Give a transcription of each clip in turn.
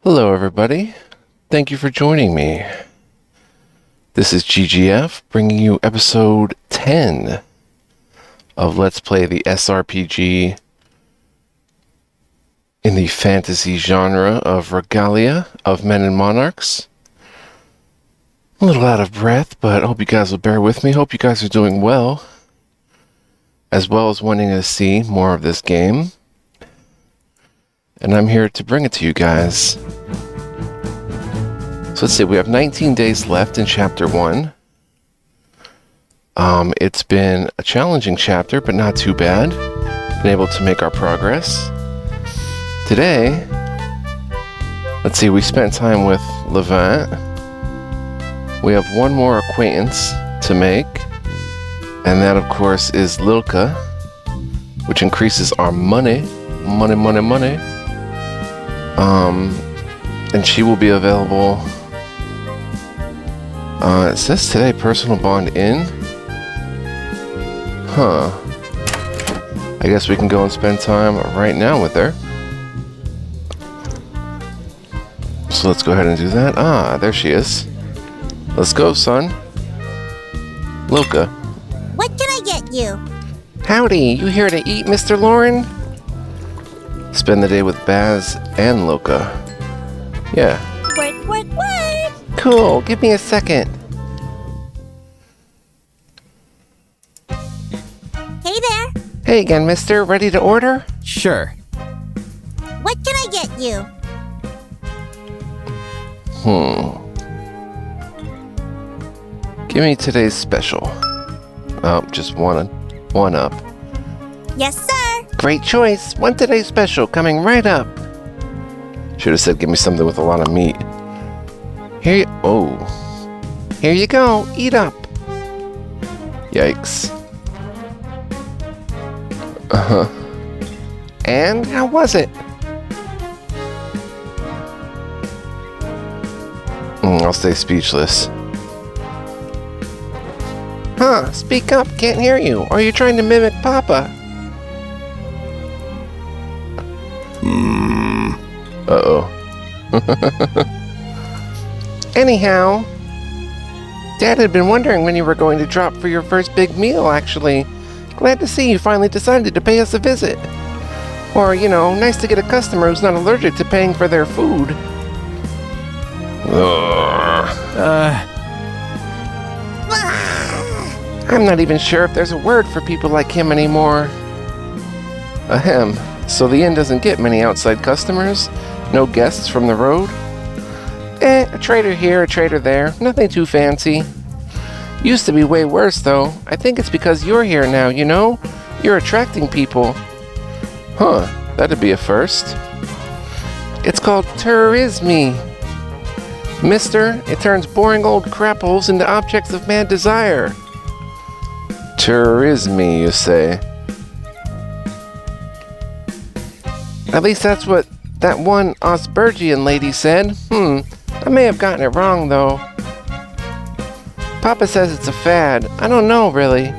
Hello everybody, thank you for joining me. This is GGF bringing you episode 10 of Let's Play the SRPG in the fantasy genre of Regalia of Men and Monarchs. A little out of breath, but I hope you guys will bear with me. Hope you guys are doing well as wanting to see more of this game. And I'm here to bring it to you guys. So let's see, we have 19 days left in Chapter 1. It's been a challenging chapter, but not too bad. Been able to make our progress. Today, let's see, we spent time with Levant. We have one more acquaintance to make. And that, of course, is Lilka, which increases our money. Money. And she will be available. It says today, personal bond in. Huh. I guess we can go and spend time right now with her. So let's go ahead and do that. Ah, there she is. Let's go, son. Lilka. What can I get you? Howdy, you here to eat, Mr. Lauren? Spend the day with Baz and Lilka. Yeah. Work. Cool, give me a second. Hey there. Hey again, mister. Ready to order? Sure. What can I get you? Give me today's special. Oh, just one up. Yes, sir. Great choice. One today's special coming right up. Should have said give me something with a lot of meat. Here you go. Eat up. Yikes. And how was it? I'll stay speechless. Huh, speak up, can't hear you. Are you trying to mimic Papa? Uh-oh. Anyhow, Dad had been wondering when you were going to drop for your first big meal, actually. Glad to see you finally decided to pay us a visit. Or, nice to get a customer who's not allergic to paying for their food. I'm not even sure if there's a word for people like him anymore. Ahem. So the inn doesn't get many outside customers? No guests from the road? A trader here, a trader there. Nothing too fancy. Used to be way worse, though. I think it's because you're here now, You're attracting people. Huh, that'd be a first. It's called tourisme. Mister, it turns boring old crap holes into objects of mad desire. Tourisme, you say? At least that's what that one Osbergian lady said. I may have gotten it wrong, though. Papa says it's a fad. I don't know, really.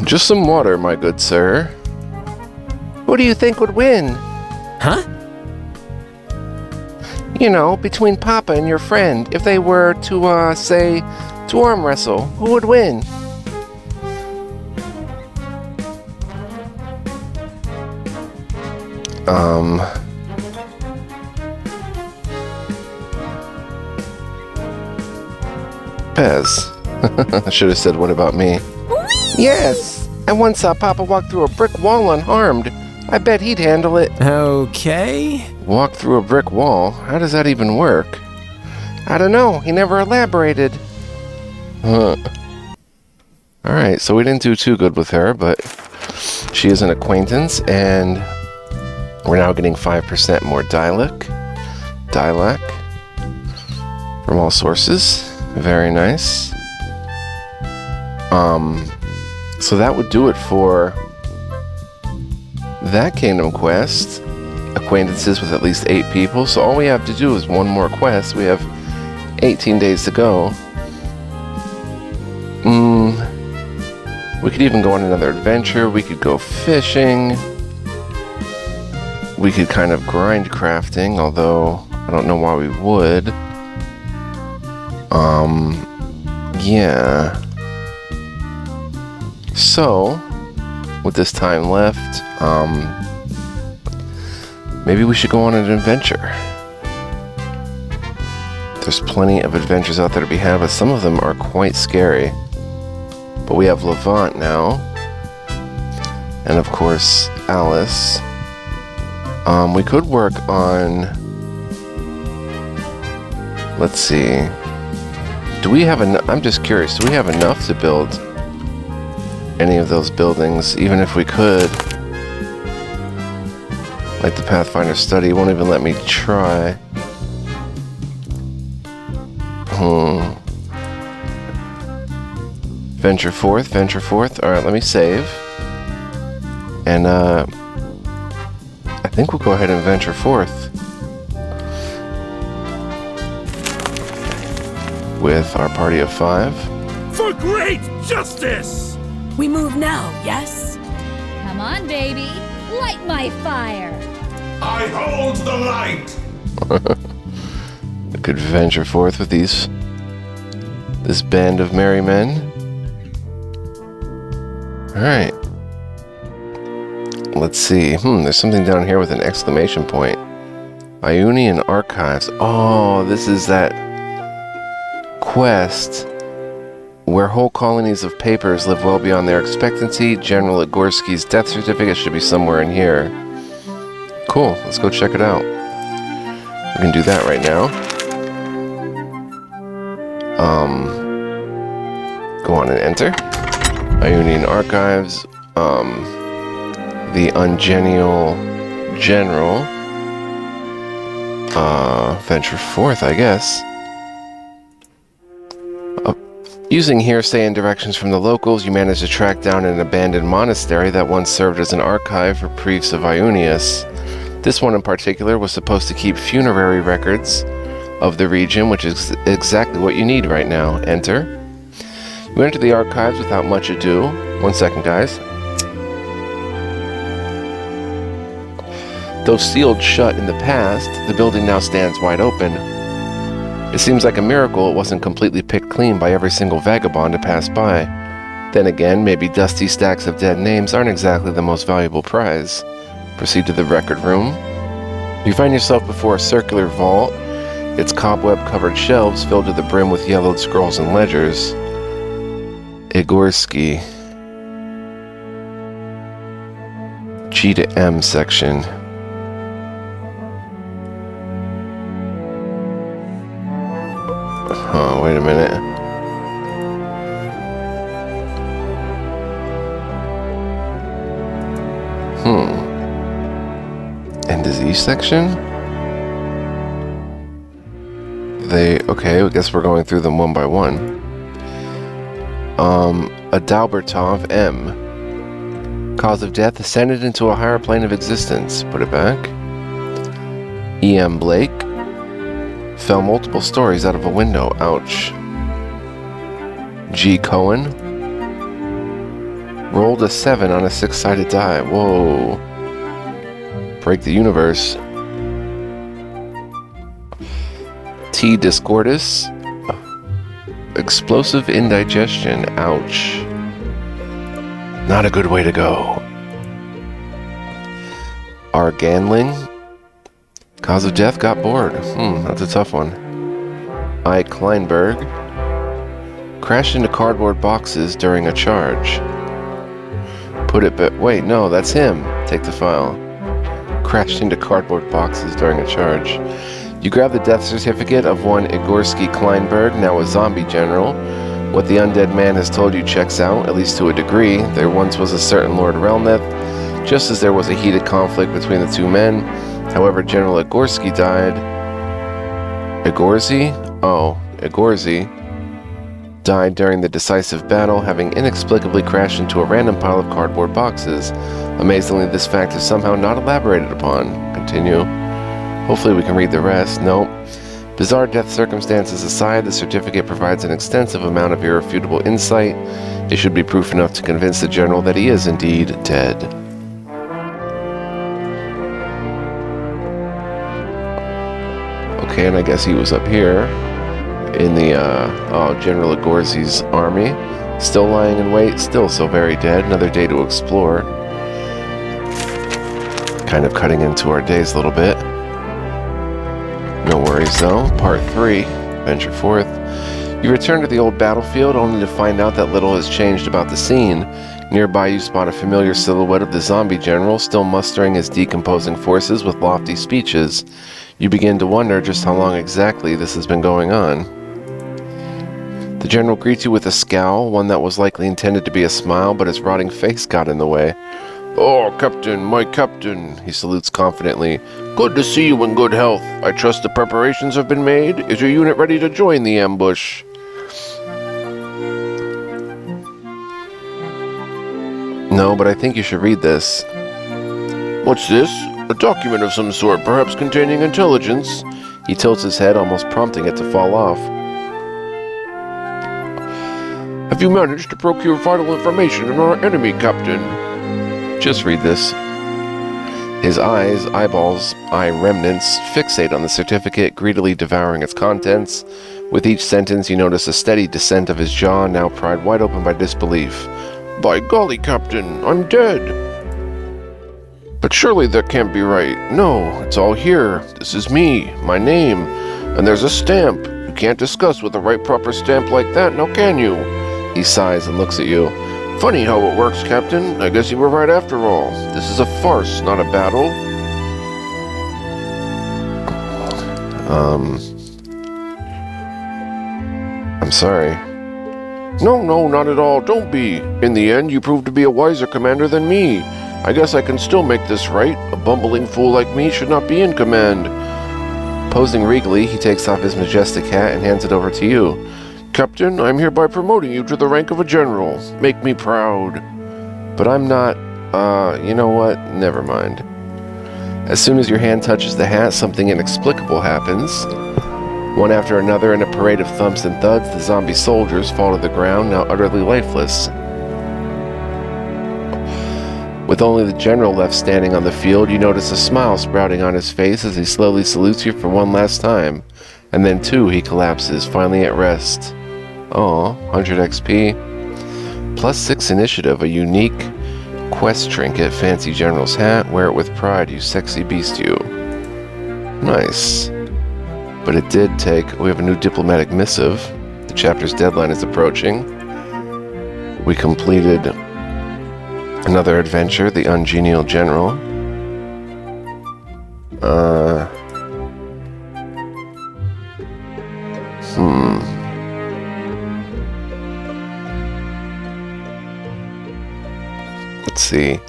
Just some water, my good sir. Who do you think would win? Huh? Between Papa and your friend, if they were to, say, to arm wrestle, who would win? Pez. I should have said, what about me? Whee! Yes! I once saw Papa walk through a brick wall unharmed. I bet he'd handle it. Okay. Walk through a brick wall? How does that even work? I don't know. He never elaborated. Alright, so we didn't do too good with her, but she is an acquaintance, and we're now getting 5% more dialect from all sources. Very nice. So that would do it for that Kingdom quest. Acquaintances with at least 8 people. So all we have to do is one more quest. We have 18 days to go. We could even go on another adventure. We could go fishing. We could kind of grind crafting, although I don't know why we would. Yeah. So, with this time left, maybe we should go on an adventure. There's plenty of adventures out there to be had, but some of them are quite scary. But we have Levant now. And of course, Alice. We could work on... Let's see. Do we have enough? I'm just curious. Do we have enough to build any of those buildings? Even if we could. Like the Pathfinder study won't even let me try. Venture forth, venture forth. Alright, let me save. And, I think we'll go ahead and venture forth. With our party of 5. For great justice! We move now, yes? Come on, baby. Light my fire. I hold the light! We could venture forth with this band of merry men. Alright. Let's see. There's something down here with an exclamation point. Ionian Archives. Oh, this is that quest where whole colonies of papers live well beyond their expectancy. General Igorski's death certificate should be somewhere in here. Cool. Let's go check it out. We can do that right now. Go on and enter. Ionian Archives. The Ungenial General. Venture forth, I guess. Using hearsay and directions from the locals, you managed to track down an abandoned monastery that once served as an archive for priests of Ionius. This one in particular was supposed to keep funerary records of the region, which is exactly what you need right now. Enter. You enter the archives without much ado. 1 second, guys. Though sealed shut in the past, the building now stands wide open. It seems like a miracle it wasn't completely picked clean by every single vagabond to pass by. Then again, maybe dusty stacks of dead names aren't exactly the most valuable prize. Proceed to the record room. You find yourself before a circular vault, its cobweb-covered shelves filled to the brim with yellowed scrolls and ledgers. Igorski. G to M section. Oh, wait a minute. And disease section? Okay, I guess we're going through them one by one. Adalbertov M. Cause of death ascended into a higher plane of existence. Put it back. E.M. Blake. Fell multiple stories out of a window. Ouch. G. Cohen. Rolled a 7 on a 6-sided die. Whoa. Break the universe. T. Discordis. Explosive indigestion. Ouch. Not a good way to go. R. Ganling. Cause of death, got bored. That's a tough one. I. Kleinberg. Crashed into cardboard boxes during a charge. Put it back. Wait, no, that's him. Take the file. Crashed into cardboard boxes during a charge. You grab the death certificate of one Igorski Kleinberg, now a zombie general. What the undead man has told you checks out, at least to a degree. There once was a certain Lord Relneth, just as there was a heated conflict between the two men. However, General Igorski died. Igorzi? Oh, Igorzi died during the decisive battle, having inexplicably crashed into a random pile of cardboard boxes. Amazingly, this fact is somehow not elaborated upon. Continue. Hopefully we can read the rest. Nope. Bizarre death circumstances aside, the certificate provides an extensive amount of irrefutable insight. It should be proof enough to convince the general that he is indeed dead. Okay, and I guess he was up here in the, General Agorzi's army. Still lying in wait, still so very dead. Another day to explore. Kind of cutting into our days a little bit. No worries though. Part 3. Venture forth. You return to the old battlefield only to find out that little has changed about the scene. Nearby you spot a familiar silhouette of the zombie general still mustering his decomposing forces with lofty speeches. You begin to wonder just how long exactly this has been going on. The general greets you with a scowl, one that was likely intended to be a smile, but his rotting face got in the way. "Oh, Captain, my Captain," he salutes confidently. "Good to see you in good health. I trust the preparations have been made. Is your unit ready to join the ambush?" "No, but I think you should read this." "What's this? A document of some sort, perhaps containing intelligence?" He tilts his head, almost prompting it to fall off. "Have you managed to procure vital information on our enemy, Captain?" "Just read this." His eyeballs, eye remnants, fixate on the certificate, greedily devouring its contents. With each sentence, you notice a steady descent of his jaw, now pried wide open by disbelief. "By golly, Captain, I'm dead." "But surely that can't be right. No, it's all here. This is me, my name, and there's a stamp. You can't discuss with a right proper stamp like that, now can you?" He sighs and looks at you. "Funny how it works, Captain. I guess you were right after all. This is a farce, not a battle." I'm sorry. No, not at all. Don't be. In the end, you proved to be a wiser commander than me. I guess I can still make this right. A bumbling fool like me should not be in command." Posing regally, he takes off his majestic hat and hands it over to you. "Captain, I'm hereby promoting you to the rank of a general. Make me proud." "But I'm not, you know what? Never mind." As soon as your hand touches the hat, something inexplicable happens. One after another, in a parade of thumps and thuds, the zombie soldiers fall to the ground, now utterly lifeless. With only the general left standing on the field, you notice a smile sprouting on his face as he slowly salutes you for one last time. And then too, he collapses, finally at rest. Aw, 100 XP. +6 initiative, a unique quest trinket, fancy general's hat. Wear it with pride, you sexy beast you. Nice. But it did take... We have a new diplomatic missive. The chapter's deadline is approaching. We completed another adventure, the Ungenial General. Let's see.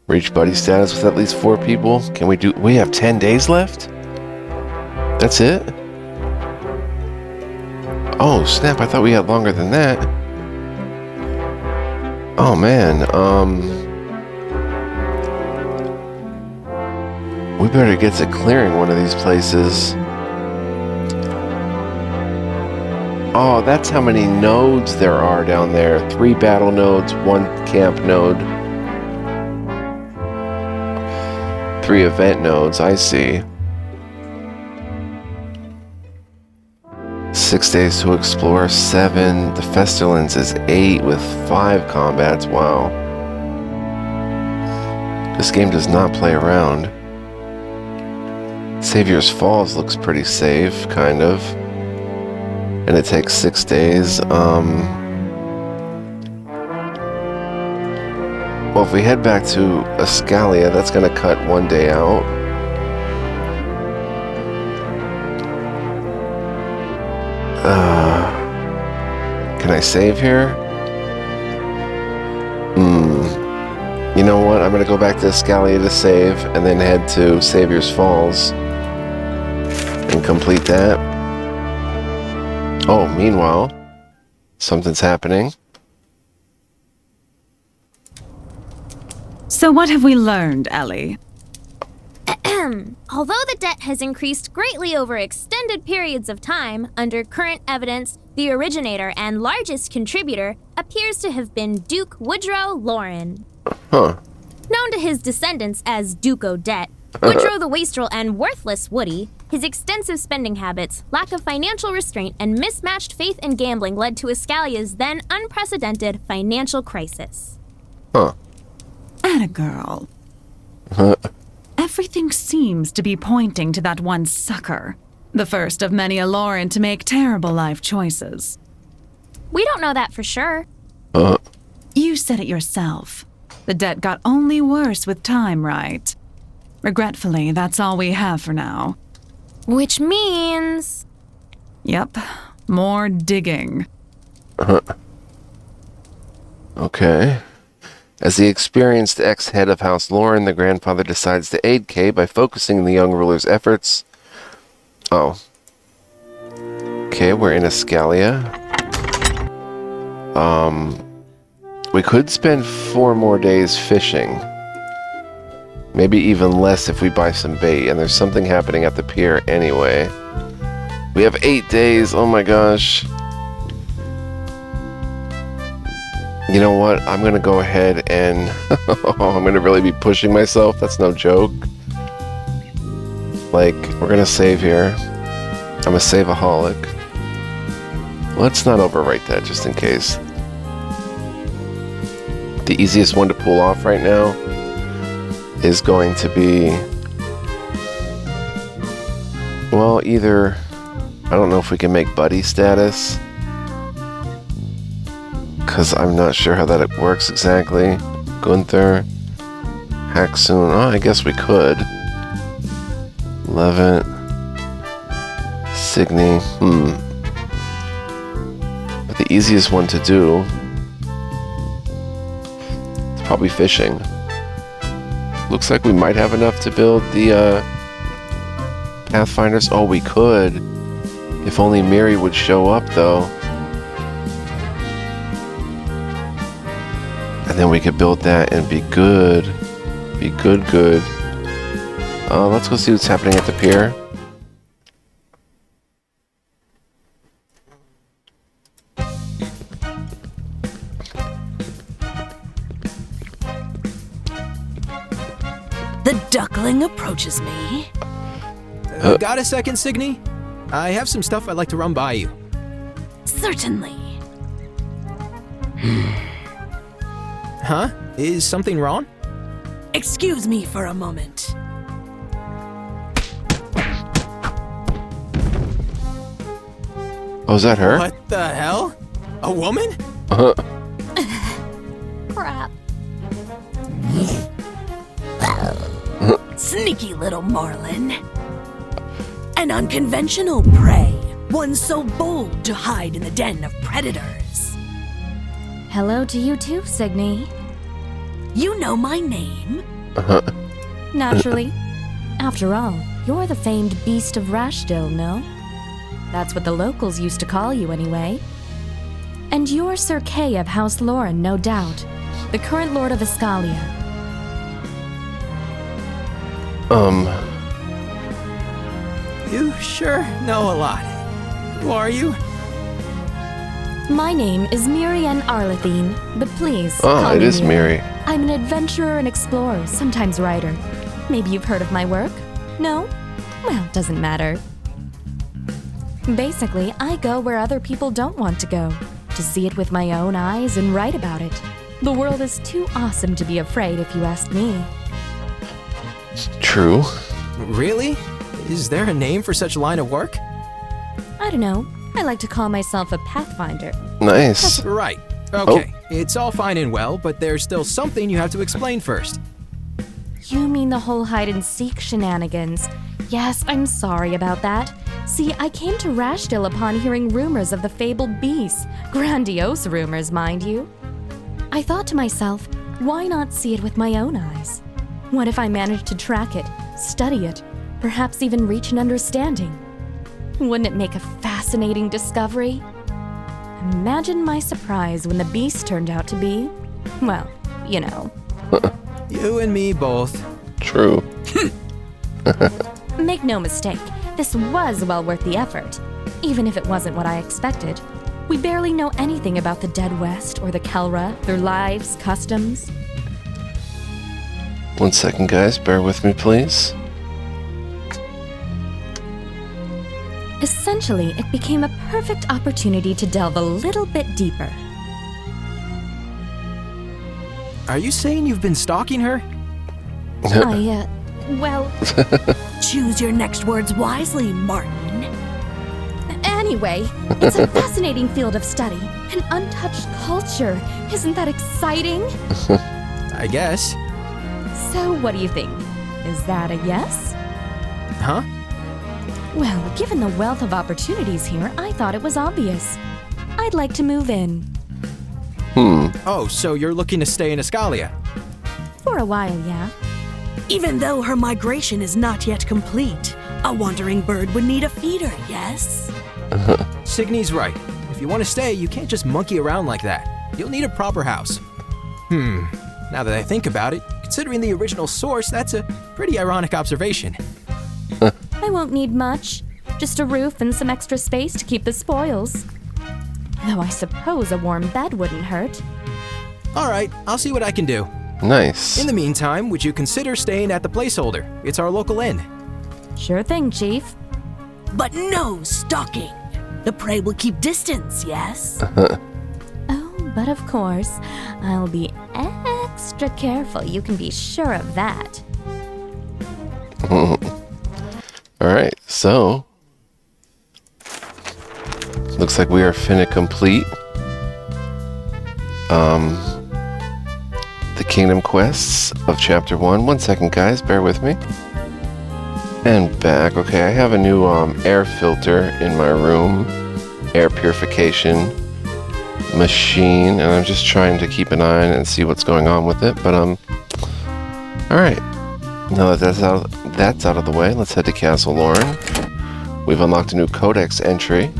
Reach buddy status with at least 4 people. Can we do... We have 10 days left? That's it? Oh, snap. I thought we had longer than that. Oh, man. We better get to clearing one of these places. Oh, that's how many nodes there are down there. 3 battle nodes, 1 camp node. 3 event nodes, I see. 6 days to explore, 7. The Festerlands is 8 with 5 combats, wow. This game does not play around. Savior's Falls looks pretty safe, kind of. And it takes 6 days. Well, if we head back to Regalia, that's going to cut 1 day out. Can I save here? You know what? I'm going to go back to Regalia to save, and then head to Savior's Falls and complete that. Oh, meanwhile, something's happening. So what have we learned, Ellie? Although the debt has increased greatly over extended periods of time, under current evidence, the originator and largest contributor appears to have been Duke Woodrow Lauren. Huh. Known to his descendants as Duke Odette, Woodrow the wastrel and worthless Woody, his extensive spending habits, lack of financial restraint, and mismatched faith in gambling led to Escalia's then unprecedented financial crisis. Huh. Atta girl. Everything seems to be pointing to that one sucker. The first of many a Lauren to make terrible life choices. We don't know that for sure. You said it yourself. The debt got only worse with time, right? Regretfully, that's all we have for now. Which means... Yep, more digging. Okay. As the experienced ex-head of House Lauren, the grandfather decides to aid Kay by focusing the young ruler's efforts. Oh. Okay, we're in Escalia. We could spend 4 more days fishing. Maybe even less if we buy some bait, and there's something happening at the pier anyway. We have 8 days, oh my gosh. You know what? I'm gonna go ahead and I'm gonna really be pushing myself. That's no joke. Like, we're gonna save here. I'm a save-aholic. Let's not overwrite that just in case. The easiest one to pull off right now is going to be, well, either, I don't know if we can make buddy status, because I'm not sure how that works exactly. Gunther, Haxoon, oh, I guess we could. Levant, Signy, But the easiest one to do is probably fishing. Looks like we might have enough to build the Pathfinders. Oh, we could. If only Miri would show up, though. And then we could build that and be good. Be good, good. Let's go see what's happening at the pier. The duckling approaches me. Got a second, Signy? I have some stuff I'd like to run by you. Certainly. Huh? Is something wrong? Excuse me for a moment. Oh, is that her? What the hell? A woman? Crap. Sneaky little Marlin. An unconventional prey. One so bold to hide in the den of predators. Hello to you too, Signy. You know my name? Naturally. After all, you're the famed Beast of Rashdale, no? That's what the locals used to call you anyway. And you're Sir Kay of House Lauren, no doubt. The current Lord of Escalia. You sure know a lot. Who are you? My name is Miriam Arlethine, but please, Oh, call it me is Miri. I'm an adventurer and explorer, sometimes writer. Maybe you've heard of my work? No? Well, doesn't matter. Basically, I go where other people don't want to go, to see it with my own eyes and write about it. The world is too awesome to be afraid, if you ask me. True. Really? Is there a name for such a line of work? I don't know. I like to call myself a pathfinder. Nice. Right. Okay. It's all fine and well, but there's still something you have to explain first. You mean the whole hide-and-seek shenanigans? Yes, I'm sorry about that. See, I came to Rashdale upon hearing rumors of the fabled beast. Grandiose rumors, mind you. I thought to myself, why not see it with my own eyes? What if I managed to track it, study it, perhaps even reach an understanding? Wouldn't it make a fascinating discovery? Imagine my surprise when the beast turned out to be, well, you know. You and me both. True. Make no mistake, this was well worth the effort, even if it wasn't what I expected. We barely know anything about the Dead West or the Kelra, their lives, customs. 1 second, guys. Bear with me, please. Essentially, it became a perfect opportunity to delve a little bit deeper. Are you saying you've been stalking her? Well, Choose your next words wisely, Martin. anyway, it's a fascinating field of study, an untouched culture. Isn't that exciting? I guess. So, what do you think? Is that a yes? Huh? Well, given the wealth of opportunities here, I thought it was obvious. I'd like to move in. Oh, so you're looking to stay in Escalia? For a while, yeah. Even though her migration is not yet complete, a wandering bird would need a feeder, yes? Signy's right. If you want to stay, you can't just monkey around like that. You'll need a proper house. Now that I think about it, considering the original source, that's a pretty ironic observation. I won't need much. Just a roof and some extra space to keep the spoils. Though I suppose a warm bed wouldn't hurt. All right, I'll see what I can do. Nice. In the meantime, would you consider staying at the placeholder? It's our local inn. Sure thing, Chief. But no stalking. The prey will keep distance, yes? Oh, but of course, I'll be extra careful. You can be sure of that. Alright, so looks like we are finna complete the Kingdom Quests of Chapter 1. 1 second, guys, bear with me. And back. Okay, I have a new air filter in my room. Air purification machine, and I'm just trying to keep an eye on it and see what's going on with it. But alright. Now that that's out of the way, let's head to Castle Lauren. We've unlocked a new codex entry.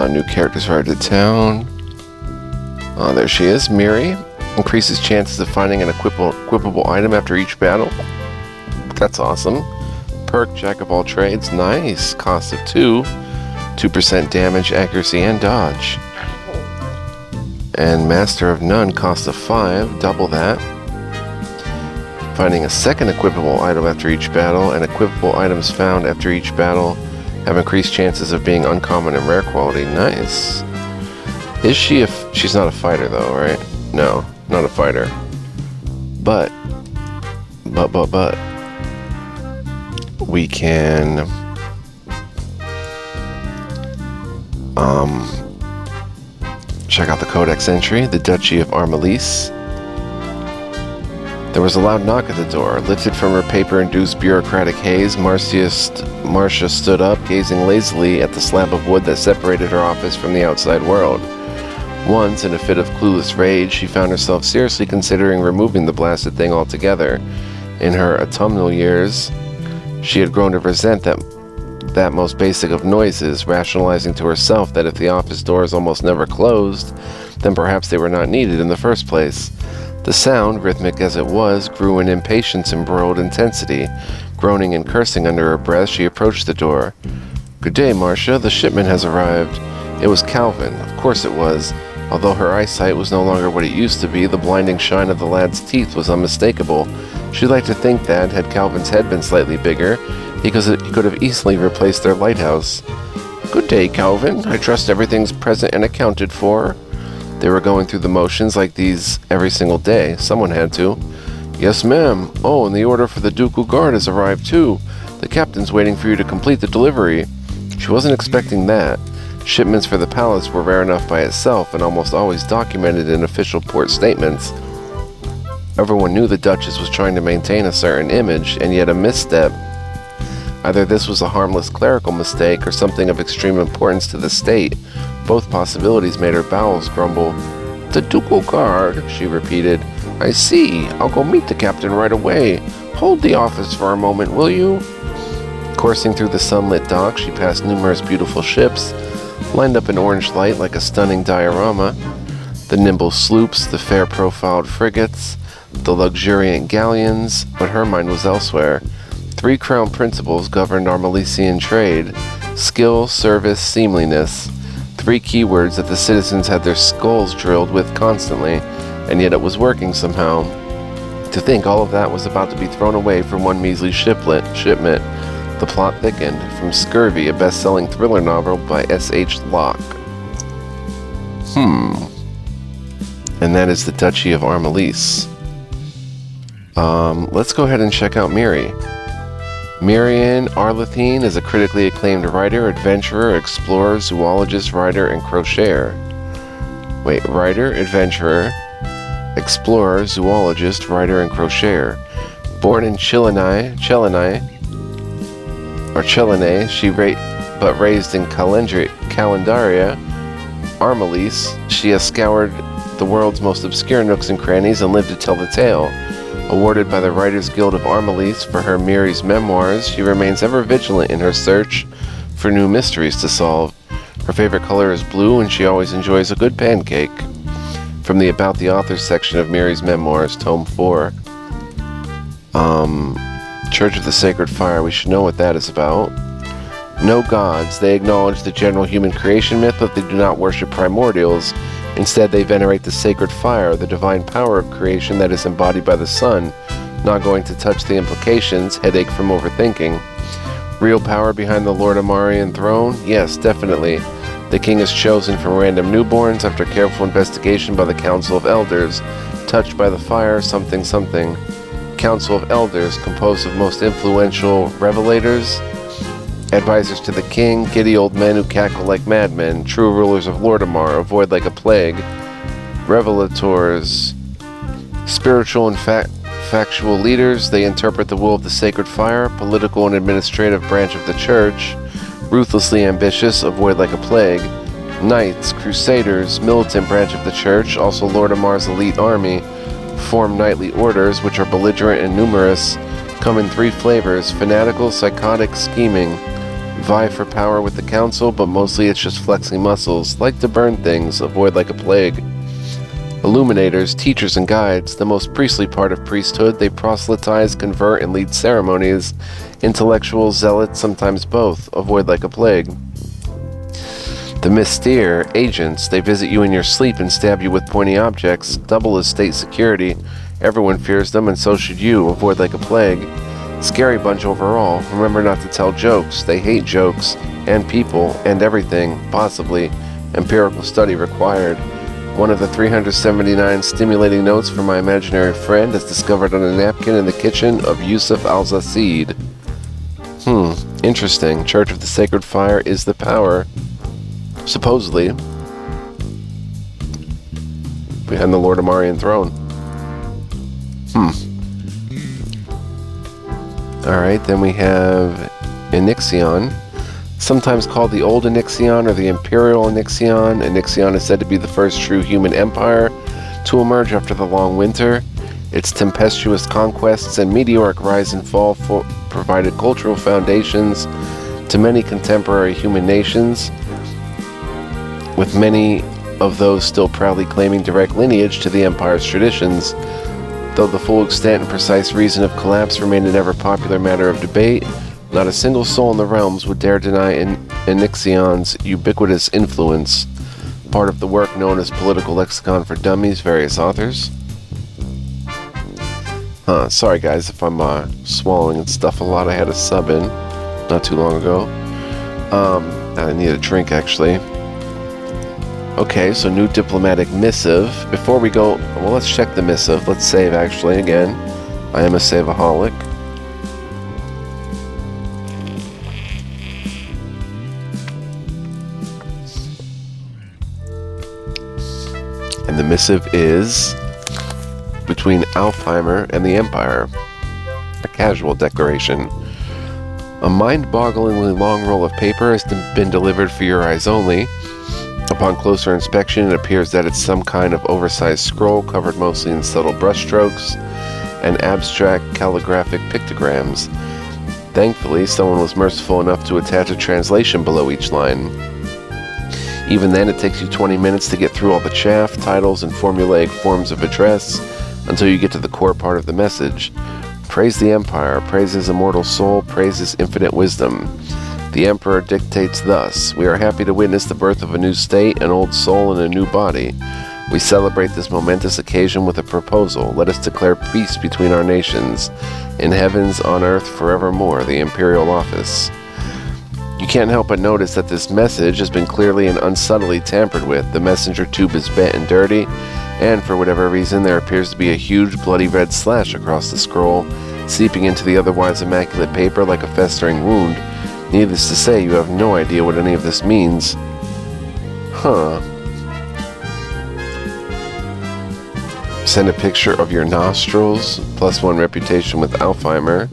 New characters are added to town. There she is, Miri. Increases chances of finding an equipable item after each battle. That's awesome. Perk, Jack of all trades. Nice. Cost of 2. 2% damage, accuracy, and dodge. And Master of None, cost of 5. Double that. Finding a second equipable item after each battle, and equipable items found after each battle have increased chances of being uncommon and rare quality. Nice. Is she she's not a fighter though, right? No, not a fighter. But we can check out the codex entry, the Duchy of Armalise. There was a loud knock at the door. Lifted from her paper-induced bureaucratic haze, Marcia stood up, gazing lazily at the slab of wood that separated her office from the outside world. Once, in a fit of clueless rage, she found herself seriously considering removing the blasted thing altogether. In her autumnal years, she had grown to resent that most basic of noises, rationalizing to herself that if the office doors almost never closed, then perhaps they were not needed in the first place. The sound, rhythmic as it was, grew in impatience and broiled intensity. Groaning and cursing under her breath, she approached the door. "Good day, Marcia. The shipment has arrived." It was Calvin. Of course it was. Although her eyesight was no longer what it used to be, the blinding shine of the lad's teeth was unmistakable. She'd like to think that, had Calvin's head been slightly bigger, he could have easily replaced their lighthouse. "Good day, Calvin. I trust everything's present and accounted for." They were going through the motions like these every single day. Someone had to. "Yes, ma'am. Oh, and the order for the Ducal Guard has arrived, too. The captain's waiting for you to complete the delivery." She wasn't expecting that. Shipments for the palace were rare enough by itself and almost always documented in official port statements. Everyone knew the Duchess was trying to maintain a certain image, and yet a misstep. Either this was a harmless clerical mistake or something of extreme importance to the state. Both possibilities made her bowels grumble. "The Ducal Guard," she repeated. "I see. I'll go meet the captain right away. Hold the office for a moment, will you?" Coursing through the sunlit dock, she passed numerous beautiful ships, lined up in orange light like a stunning diorama. The nimble sloops, the fair-profiled frigates, the luxuriant galleons, but her mind was elsewhere. 3 crown principles governed Armalisian trade: skill, service, seemliness. 3 keywords that the citizens had their skulls drilled with constantly, and yet it was working somehow. To think all of that was about to be thrown away for one measly shipment. The plot thickened. From Scurvy, a best-selling thriller novel by S.H. Locke. And that is the Duchy of Armalise. Let's go ahead and check out Miri. Marianne Arlethine is a critically acclaimed writer, adventurer, explorer, zoologist, writer, and crocheter. Writer, adventurer, explorer, zoologist, writer, and crocheter. Born in Chilene, but raised in Calendaria, Armalise, she has scoured the world's most obscure nooks and crannies and lived to tell the tale. Awarded by the Writers Guild of Armalise for her Miri's memoirs, she remains ever vigilant in her search for new mysteries to solve. Her favorite color is blue, and she always enjoys a good pancake. From the About the Author section of Miri's memoirs, Tome 4. Church of the Sacred Fire, we should know what that is about. No gods. They acknowledge the general human creation myth, but they do not worship primordials. Instead, they venerate the sacred fire, the divine power of creation that is embodied by the sun. Not going to touch the implications, headache from overthinking. Real power behind the Lord Amarian throne? Yes, definitely. The king is chosen from random newborns after careful investigation by the Council of Elders. Touched by the fire, something something. Council of Elders, composed of most influential revelators, advisors to the king, giddy old men who cackle like madmen, true rulers of Lordamar, avoid like a plague, revelators, spiritual and factual leaders, they interpret the will of the sacred fire, political and administrative branch of the church, ruthlessly ambitious, avoid like a plague, knights, crusaders, militant branch of the church, also Lordamar's elite army, form knightly orders, which are belligerent and numerous, come in 3 flavors, fanatical, psychotic, scheming, vie for power with the council, but mostly it's just flexing muscles, like to burn things, avoid like a plague. Illuminators, teachers, and guides, the most priestly part of priesthood, they proselytize, convert, and lead ceremonies. Intellectuals, zealots, sometimes both, avoid like a plague. The Mystere, agents, they visit you in your sleep and stab you with pointy objects, double as state security. Everyone fears them, and so should you, avoid like a plague. Scary bunch overall. Remember not to tell jokes. They hate jokes, and people, and everything, possibly. Empirical study required. One of the 379 stimulating notes from my imaginary friend is discovered on a napkin in the kitchen of Yusuf al-Zasid. Interesting. Church of the Sacred Fire is the power, supposedly, behind the Lord Amarian throne. Alright, then we have Onyxion, sometimes called the Old Onyxion or the Imperial Onyxion. Onyxion is said to be the first true human empire to emerge after the long winter. Its tempestuous conquests and meteoric rise and fall provided cultural foundations to many contemporary human nations, with many of those still proudly claiming direct lineage to the empire's traditions. Though the full extent and precise reason of collapse remained an ever-popular matter of debate, not a single soul in the realms would dare deny Onyxion's ubiquitous influence. Part of the work known as Political Lexicon for Dummies, various authors. Sorry guys if I'm swallowing and stuff a lot. I had a sub in not too long ago. I need a drink actually. Okay, so new diplomatic missive. Before we go, well, let's check the missive. Let's save, actually, again. I am a saveaholic. And the missive is between Alfheimer and the Empire. A casual declaration. A mind-bogglingly long roll of paper has been delivered for your eyes only. Upon closer inspection, it appears that it's some kind of oversized scroll covered mostly in subtle brushstrokes and abstract calligraphic pictograms. Thankfully, someone was merciful enough to attach a translation below each line. Even then, it takes you 20 minutes to get through all the chaff, titles, and formulaic forms of address until you get to the core part of the message. Praise the Empire, praise his immortal soul, praise his infinite wisdom. The Emperor dictates thus: we are happy to witness the birth of a new state, an old soul, and a new body. We celebrate this momentous occasion with a proposal. Let us declare peace between our nations, in heavens, on earth, forevermore, the Imperial Office. You can't help but notice that this message has been clearly and unsubtly tampered with. The messenger tube is bent and dirty, and for whatever reason, there appears to be a huge bloody red slash across the scroll, seeping into the otherwise immaculate paper like a festering wound. Needless to say, you have no idea what any of this means. Huh. Send a picture of your nostrils, +1 reputation with Alfheimer,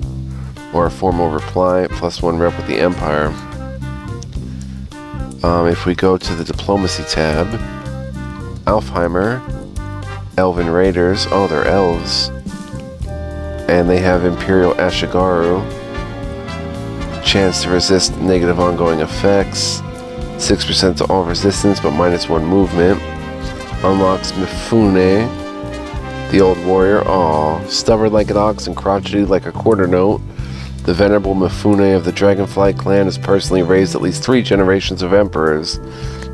or a formal reply, +1 rep with the Empire. If we go to the Diplomacy tab, Alfheimer, Elven Raiders, oh, they're elves, and they have Imperial Ashigaru, chance to resist negative ongoing effects, 6% to all resistance but -1 movement, unlocks Mifune, the old warrior, stubborn like an ox and crotchety like a quarter note. The venerable Mifune of the Dragonfly clan has personally raised at least 3 generations of emperors.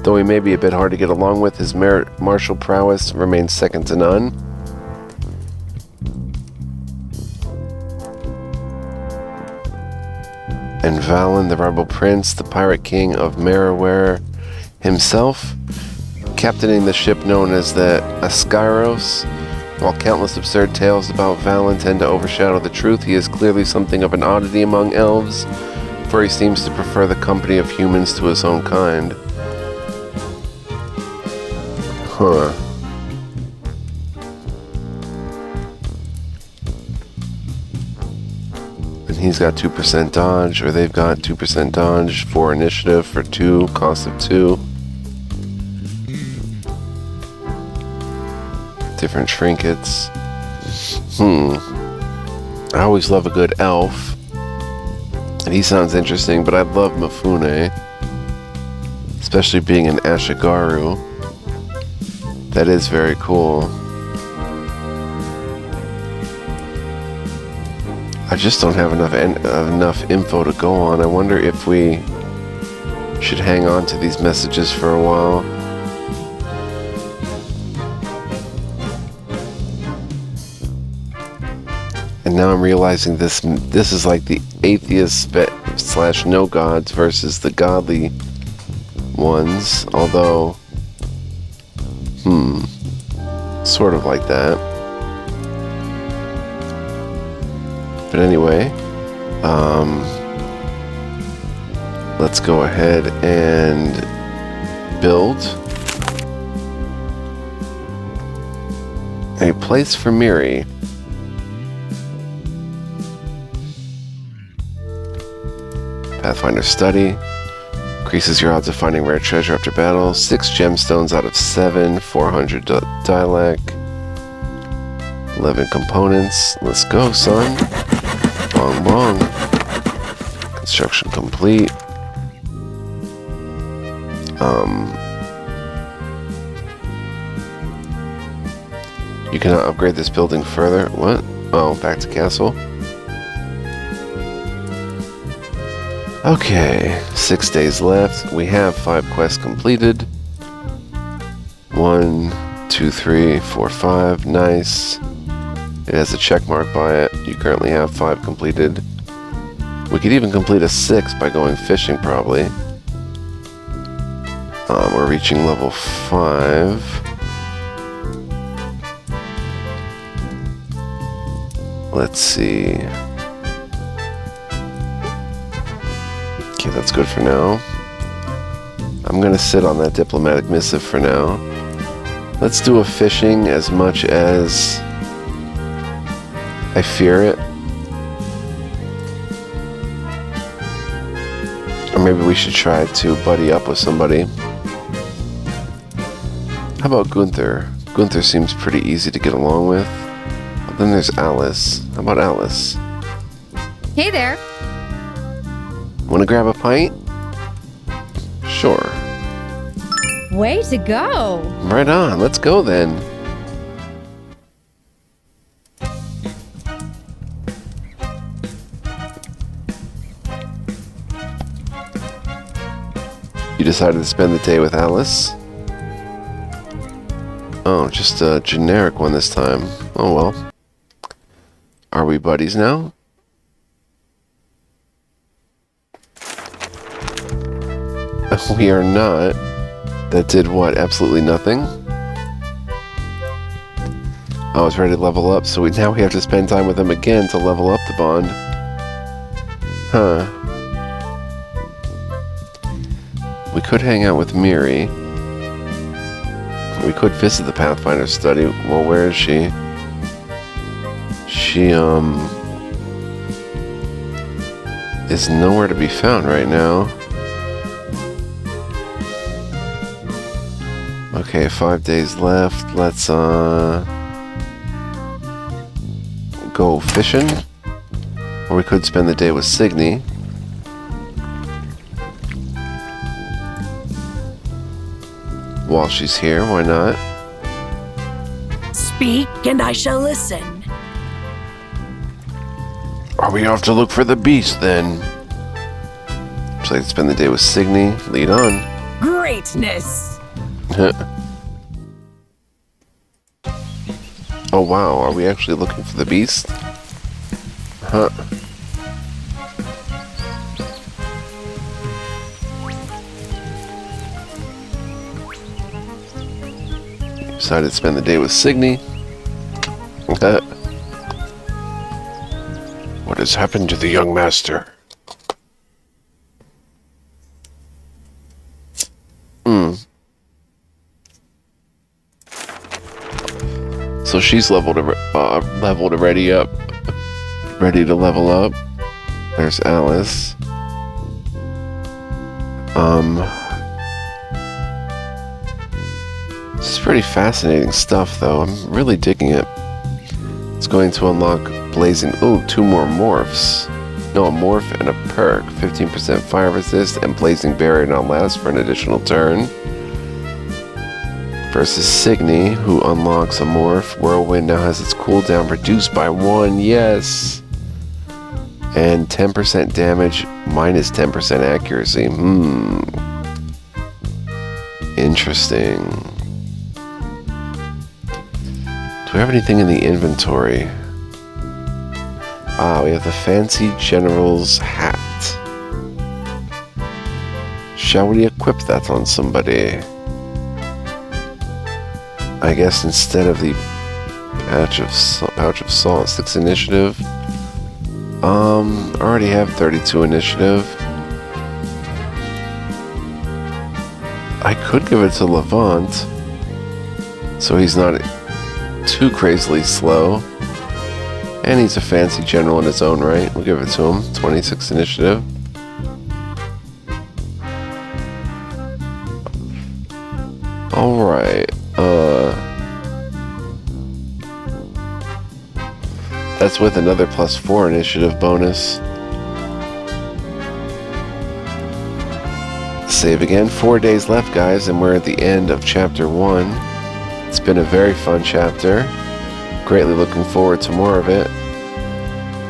Though he may be a bit hard to get along with, his martial prowess remains second to none. And Valen, the rebel prince, the pirate king of Merriware himself, captaining the ship known as the Askyros. While countless absurd tales about Valen tend to overshadow the truth, he is clearly something of an oddity among elves, for he seems to prefer the company of humans to his own kind. Huh. And he's got 2% dodge, or they've got 2% dodge for initiative for 2, cost of 2. Different trinkets. I always love a good elf. And he sounds interesting, but I love Mifune. Especially being an Ashigaru. That is very cool. I just don't have enough info to go on. I wonder if we should hang on to these messages for a while. And now I'm realizing this is like the atheist / no gods versus the godly ones, although sort of like that. But anyway, let's go ahead and build a place for Miri. Pathfinder Study. Increases your odds of finding rare treasure after battle. 6 gemstones out of 7. 400 dialect. 11 components. Let's go, son. Bong bong. Construction complete. You cannot upgrade this building further. What? Oh, back to castle. Okay, 6 days left. We have 5 quests completed. 1, 2, 3, 4, 5. Nice. It has a check mark by it. You currently have 5 completed. We could even complete a 6 by going fishing, probably. We're reaching level 5. Let's see. Okay, that's good for now. I'm gonna sit on that diplomatic missive for now. Let's do a fishing as much as I fear it. Or maybe we should try to buddy up with somebody. How about Gunther? Gunther seems pretty easy to get along with. But then there's Alice. How about Alice? Hey there. Wanna grab a pint? Sure. Way to go. Right on, let's go then. You decided to spend the day with Alice? Oh, just a generic one this time. Oh well. Are we buddies now? We are not. That did what? Absolutely nothing? I was ready to level up, so now we have to spend time with him again to level up the bond. Huh. We could hang out with Miri. We could visit the Pathfinder study. Well, where is she? She, is nowhere to be found right now. Okay, 5 days left. Let's, go fishing. Or we could spend the day with Signy. While she's here, why not? Speak, and I shall listen. Are we off to look for the beast, then? So I'd spend the day with Signy. Lead on. Greatness! Oh wow, are we actually looking for the beast? Huh. Decided to spend the day with Signy. What has happened to the young master? So she's leveled already up. Ready to level up. There's Alice. This is pretty fascinating stuff, though. I'm really digging it. It's going to unlock blazing... Ooh, 2 more morphs. No, a morph and a perk. 15% fire resist and blazing barrier now lasts for an additional turn. Versus Signy, who unlocks a morph. Whirlwind now has its cooldown reduced by 1. Yes! And 10% damage, minus 10% accuracy. Interesting. Do we have anything in the inventory? Ah, we have the Fancy General's hat. Shall we equip that on somebody? I guess instead of the pouch of salt, 6 initiative. I already have 32 initiative. I could give it to Levant, so he's not too crazily slow. And he's a fancy general in his own right. We'll give it to him. 26 initiative. Alright. That's with another +4 initiative bonus. Save again. 4 days left, guys, and we're at the end of chapter 1. It's been a very fun chapter. Greatly looking forward to more of it.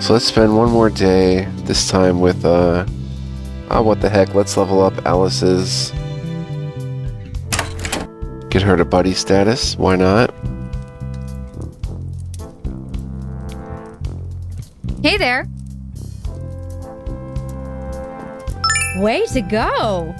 So let's spend one more day, this time with, what the heck, let's level up Alice's. Get her to buddy status, why not? Hey there. Way to go.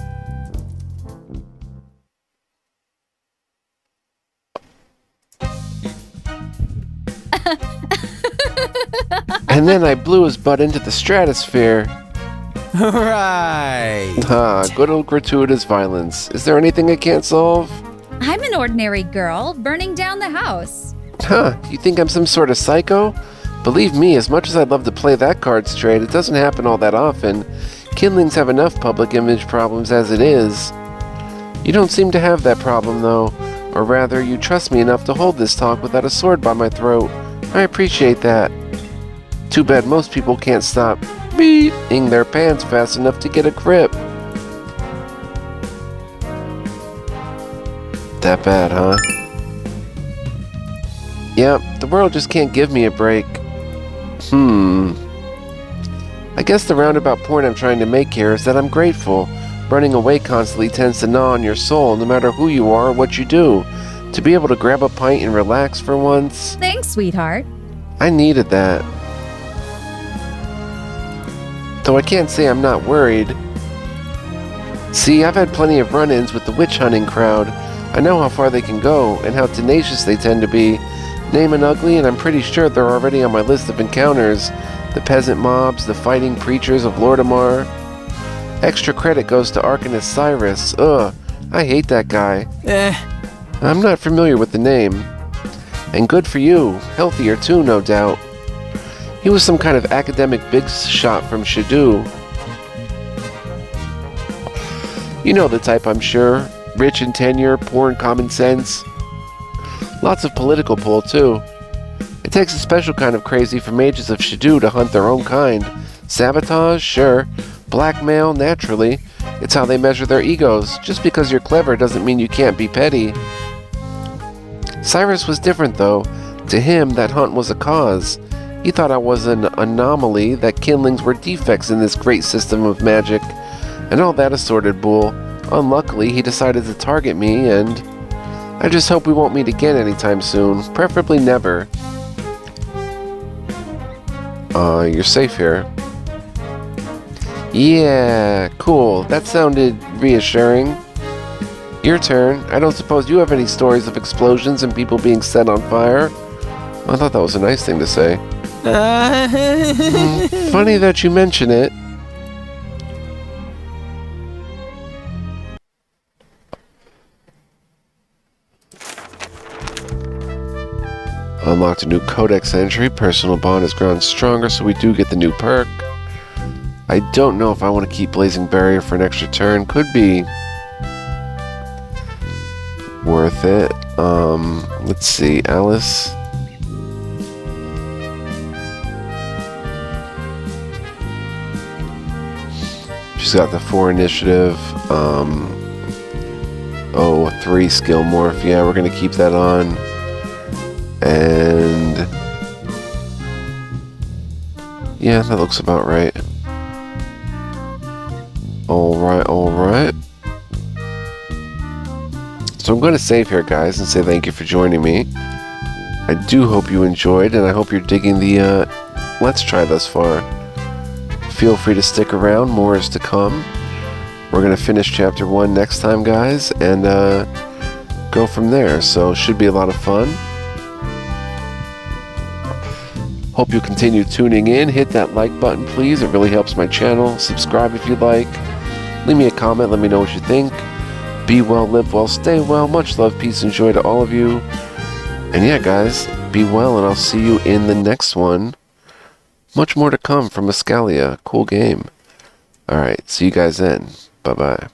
And then I blew his butt into the stratosphere. Right. Good old gratuitous violence. Is there anything I can't solve? I'm an ordinary girl burning down the house. You think I'm some sort of psycho? Believe me, as much as I'd love to play that card straight, it doesn't happen all that often. Kindlings have enough public image problems as it is. You don't seem to have that problem, though. Or rather, you trust me enough to hold this talk without a sword by my throat. I appreciate that. Too bad most people can't stop beating their pants fast enough to get a grip. That bad, huh? Yep, the world just can't give me a break. I guess the roundabout point I'm trying to make here is that I'm grateful. Running away constantly tends to gnaw on your soul, no matter who you are or what you do. To be able to grab a pint and relax for once. Thanks, sweetheart. I needed that. Though I can't say I'm not worried. See, I've had plenty of run-ins with the witch hunting crowd. I know how far they can go, and how tenacious they tend to be. Name an ugly, and I'm pretty sure they're already on my list of encounters. The peasant mobs, the fighting preachers of Lordamar. Extra credit goes to Arcanist Cyrus. Ugh, I hate that guy. I'm not familiar with the name. And good for you. Healthier too, no doubt. He was some kind of academic big shot from Shadoo. You know the type, I'm sure. Rich in tenure, poor in common sense. Lots of political pull, too. It takes a special kind of crazy for mages of Shadoo to hunt their own kind. Sabotage? Sure. Blackmail? Naturally. It's how they measure their egos. Just because you're clever doesn't mean you can't be petty. Cyrus was different, though. To him, that hunt was a cause. He thought I was an anomaly, that kindlings were defects in this great system of magic, and all that assorted bull. Unluckily, he decided to target me, and I just hope we won't meet again anytime soon. Preferably never. You're safe here. Yeah, cool. That sounded reassuring. Your turn. I don't suppose you have any stories of explosions and people being set on fire? I thought that was a nice thing to say. Funny that you mention it. Unlocked a new codex entry. Personal bond has grown stronger, so we do get the new perk. I don't know if I want to keep Blazing Barrier for an extra turn. Could be worth it. Let's see, Alice. She's got the 4 initiative. 3 skill morph. Yeah, we're gonna keep that on. And yeah, that looks about right. Alright. So I'm going to save here, guys, and say thank you for joining me. I do hope you enjoyed, and I hope you're digging the Let's Try thus far. Feel free to stick around, more is to come. We're going to finish Chapter 1 next time, guys, and go from there, so should be a lot of fun. Hope you continue tuning in. Hit that like button, please. It really helps my channel. Subscribe if you'd like. Leave me a comment. Let me know what you think. Be well, live well, stay well. Much love, peace, and joy to all of you. And yeah, guys, be well, and I'll see you in the next one. Much more to come from Regalia. Cool game. Alright, see you guys then. Bye-bye.